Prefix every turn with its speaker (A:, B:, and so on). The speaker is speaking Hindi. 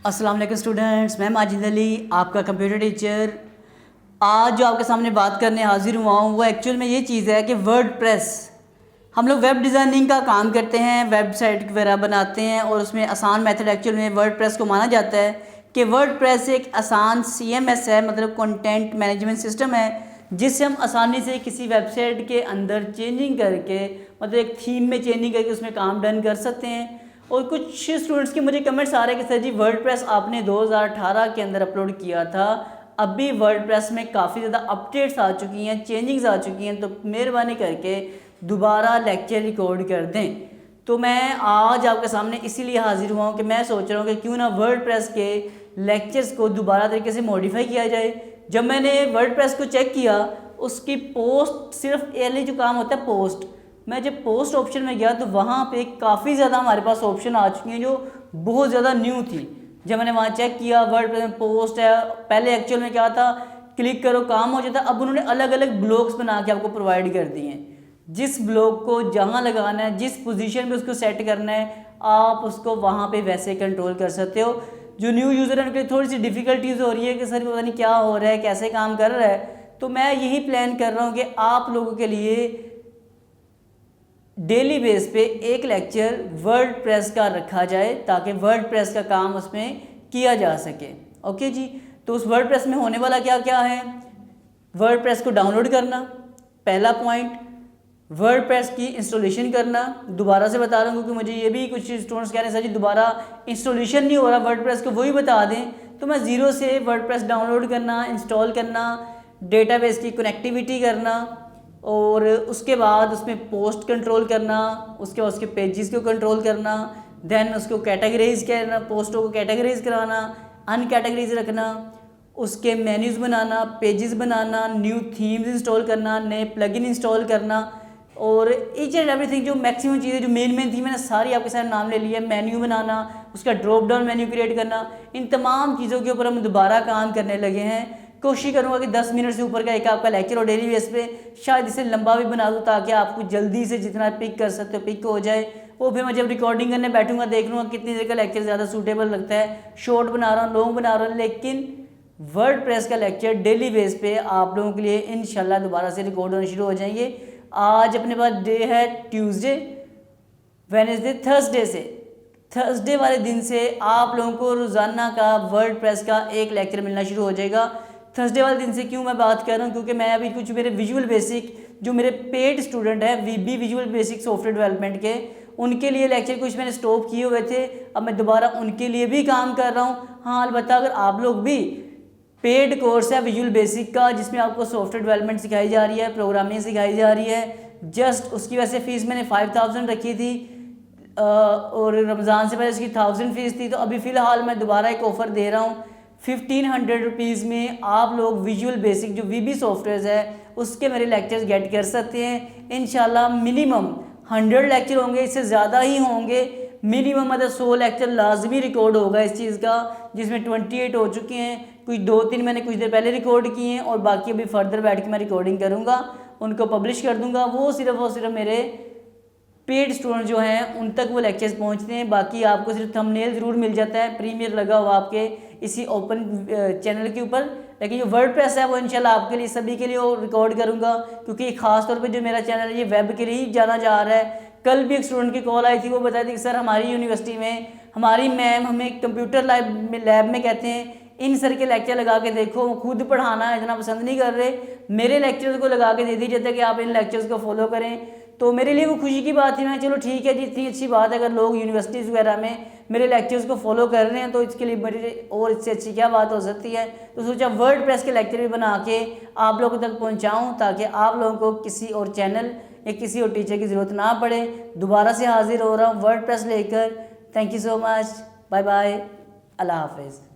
A: अस्सलाम वालेकुम स्टूडेंट्स, मैं माजिद अली आपका कंप्यूटर टीचर। आज जो आपके सामने बात करने हाजिर हुआ हूँ वो एक्चुअल में ये चीज़ है कि वर्डप्रेस, हम लोग वेब डिज़ाइनिंग का काम करते हैं, वेबसाइट वगैरह बनाते हैं और उसमें आसान मेथड एक्चुअल में वर्डप्रेस को माना जाता है कि वर्डप्रेस एक आसान CMS है, मतलब कंटेंट मैनेजमेंट सिस्टम है, जिससे हम आसानी से किसी वेबसाइट के अंदर चेंजिंग करके, मतलब एक थीम में चेंजिंग करके उसमें काम डन कर सकते हैं। और कुछ स्टूडेंट्स के मुझे कमेंट्स आ रहे हैं कि सर जी वर्डप्रेस आपने 2018 के अंदर अपलोड किया था, अभी वर्डप्रेस में काफ़ी ज़्यादा अपडेट्स आ चुकी हैं, चेंजिंग्स आ चुकी हैं, तो मेहरबानी करके दोबारा लेक्चर रिकॉर्ड कर दें। तो मैं आज आपके सामने इसीलिए हाजिर हुआ हूँ कि मैं सोच रहा हूँ कि क्यों ना वर्डप्रेस के लेक्चर्स को दोबारा तरीके से मॉडिफाई किया जाए। जब मैंने वर्डप्रेस को चेक किया, उसकी पोस्ट सिर्फ एयरली जो काम होता है पोस्ट, मैं जब पोस्ट ऑप्शन में गया तो वहाँ पे काफ़ी ज़्यादा हमारे पास ऑप्शन आ चुकी हैं जो बहुत ज़्यादा न्यू थी। जब मैंने वहाँ चेक किया वर्डप्रेस में पोस्ट है, पहले एक्चुअल में क्या था, क्लिक करो काम हो जाता, अब उन्होंने अलग अलग ब्लॉक्स बना के आपको प्रोवाइड कर दिए हैं। जिस ब्लॉक को जहाँ लगाना है, जिस पोजीशन पे उसको सेट करना है, आप उसको वहाँ पे वैसे कंट्रोल कर सकते हो। जो न्यू यूज़र है उनके लिए थोड़ी सी डिफ़िकल्टीज हो रही है कि सर पता नहीं क्या हो रहा है, कैसे काम कर रहा है। तो मैं यही प्लान कर रहा हूँ कि आप लोगों के लिए डेली बेस पे एक लेक्चर वर्डप्रेस का रखा जाए ताकि वर्डप्रेस का काम उसमें किया जा सके। ओके जी, तो उस वर्डप्रेस में होने वाला क्या क्या है, वर्डप्रेस को डाउनलोड करना पहला पॉइंट, वर्डप्रेस की इंस्टॉलेशन करना। दोबारा से बता रहा हूँ क्योंकि मुझे ये भी कुछ स्टूडेंट्स कह रहे हैं सर जी दोबारा इंस्टॉलेशन नहीं हो रहा वर्डप्रेस को, वही बता दें। तो मैं ज़ीरो से वर्डप्रेस डाउनलोड करना, इंस्टॉल करना, डेटाबेस की कनेक्टिविटी करना और उसके बाद उसमें पोस्ट कंट्रोल करना, उसके बाद उसके पेजेस को कंट्रोल करना, देन उसको कैटेगराइज करना, पोस्टों को कैटेगराइज कराना, अनकैटेगराइज रखना, उसके मेन्यूज़ बनाना, पेजेस बनाना, न्यू थीम्स इंस्टॉल करना, नए प्लगइन इंस्टॉल करना और ईच एंड एवरीथिंग। जो मैक्सिमम चीज़ें जो मेन थी मैंने सारी आपके साथ नाम ले लिया। मेन्यू बनाना, उसका ड्रॉप डाउन मेन्यू क्रिएट करना, इन तमाम चीज़ों के ऊपर हम दोबारा काम करने लगे हैं। कोशिश करूँगा कि 10 मिनट से ऊपर का एक आपका लेक्चर और डेली बेस पे, शायद इसे लंबा भी बना दूँ ताकि आपको जल्दी से जितना पिक कर सकते हो पिक हो जाए। वो फिर मैं जब रिकॉर्डिंग करने बैठूंगा देख लूँगा कितनी देर का लेक्चर ज़्यादा सूटेबल लगता है, शॉर्ट बना रहा हूँ, लॉन्ग बना रहा हूँ। लेकिन वर्डप्रेस का लेक्चर डेली बेस पे आप लोगों के लिए इंशाल्लाह दोबारा से रिकॉर्ड होने शुरू हो जाएंगे। आज अपने पास डे है ट्यूसडे, वेडनेसडे, थर्सडे से, थर्सडे वाले दिन से आप लोगों को रोज़ाना का वर्डप्रेस का एक लेक्चर मिलना शुरू हो जाएगा। थर्सडे वाले दिन से क्यों मैं बात कर रहा हूँ, क्योंकि मैं अभी कुछ मेरे विजुअल बेसिक जो मेरे पेड स्टूडेंट हैं VB visual basic software development के, उनके लिए लेक्चर कुछ मैंने स्टॉप किए हुए थे, अब मैं दोबारा उनके लिए भी काम कर रहा हूँ। हाँ अलबत्ता अगर आप लोग भी, पेड कोर्स है विजुअल बेसिक का जिसमें आपको सॉफ्टवेयर डेवलपमेंट सिखाई जा रही है, प्रोग्रामिंग सिखाई जा रही है, जस्ट उसकी वैसे फ़ीस मैंने 5000 रखी थी और रमज़ान से पहले उसकी 1000 फ़ीस थी। तो अभी फ़िलहाल मैं दोबारा एक ऑफ़र दे रहा हूँ 1500 रुपीज़ में आप लोग विजुअल बेसिक जो VB सॉफ्टवेयर है उसके मेरे लेक्चर्स गेट कर सकते हैं। इंशाल्लाह मिनिमम 100 लेक्चर होंगे, इससे ज़्यादा ही होंगे, मिनिमम मतलब 100 लेक्चर लाजमी रिकॉर्ड होगा इस चीज़ का, जिसमें 28 हो चुके हैं, कुछ 2-3 मैंने कुछ देर पहले रिकॉर्ड किए हैं और बाकी अभी फर्दर बैठ के मैं रिकॉर्डिंग करूँगा, उनको पब्लिश कर दूँगा। वो सिर्फ मेरे पेड स्टूडेंट जो हैं उन तक वो लेक्चर्स पहुंचते हैं। बाकी आपको सिर्फ थंबनेल ज़रूर मिल जाता है, प्रीमियर लगा हुआ आपके इसी ओपन चैनल के ऊपर, लेकिन जो वर्डप्रेस है वो इंशाल्लाह आपके लिए सभी के लिए वो रिकॉर्ड करूंगा, क्योंकि ख़ास तौर पे जो मेरा चैनल है ये वेब के लिए ही जाना जा रहा है। कल भी एक स्टूडेंट की कॉल आई थी, वो बताई थी कि सर हमारी यूनिवर्सिटी में हमारी मैम हमें कंप्यूटर लैब में कहते हैं इन सर के लेक्चर लगा के देखो, खुद पढ़ाना इतना पसंद नहीं कर रहे, मेरे लेक्चर्स को लगा के दे दीजिए कि आप इन लेक्चर्स को फॉलो करें। तो मेरे लिए वो खुशी की बात थी। मैं चलो ठीक है जी, इतनी अच्छी बात है अगर लोग यूनिवर्सिटीज़ वगैरह में मेरे लेक्चर्स को फॉलो कर रहे हैं तो इसके लिए मेरे और इससे अच्छी क्या बात हो सकती है। तो सोचा वर्डप्रेस के लेक्चर भी बना के आप लोगों तक पहुंचाऊं ताकि आप लोगों को किसी और चैनल या किसी और टीचर की ज़रूरत ना पड़े। दोबारा से हाजिर हो रहा हूँ वर्डप्रेस लेकर। Thank you so much, bye bye, अल्लाह हाफिज़।